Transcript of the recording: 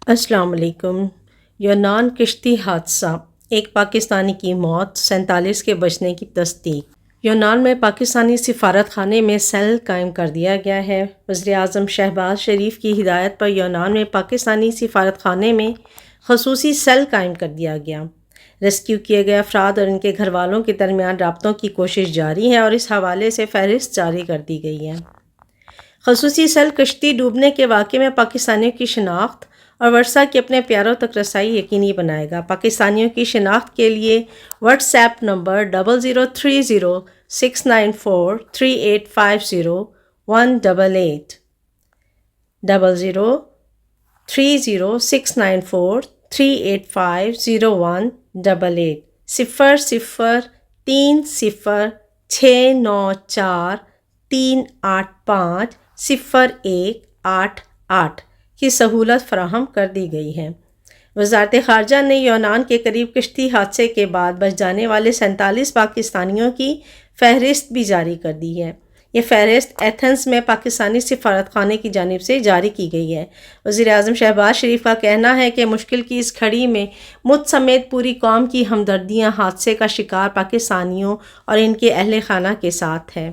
السلام علیکم۔ یونان کشتی حادثہ، ایک پاکستانی کی موت، 47 کے بچنے کی تصدیق۔ یونان میں پاکستانی سفارت خانے میں سیل قائم کر دیا گیا ہے۔ وزیر اعظم شہباز شریف کی ہدایت پر یونان میں پاکستانی سفارت خانے میں خصوصی سیل قائم کر دیا گیا۔ ریسکیو کیے گئے افراد اور ان کے گھر والوں کے درمیان رابطوں کی کوشش جاری ہے اور اس حوالے سے فہرست جاری کر دی گئی ہے۔ خصوصی سیل کشتی ڈوبنے کے واقعے میں پاکستانیوں کی شناخت اور ورثاء کی اپنے پیاروں تک رسائی یقینی بنائے گا۔ پاکستانیوں کی شناخت کے لیے واٹس ایپ نمبر 00306943850188 00306943850188 0030438501888 کی سہولت فراہم کر دی گئی ہے۔ وزارت خارجہ نے یونان کے قریب کشتی حادثے کے بعد بچ جانے والے 47 پاکستانیوں کی فہرست بھی جاری کر دی ہے۔ یہ فہرست ایتھنز میں پاکستانی سفارت خانے کی جانب سے جاری کی گئی ہے۔ وزیر اعظم شہباز شریف کا کہنا ہے کہ مشکل کی اس گھڑی میں مجھ سمیت پوری قوم کی ہمدردیاں حادثے کا شکار پاکستانیوں اور ان کے اہل خانہ کے ساتھ ہے۔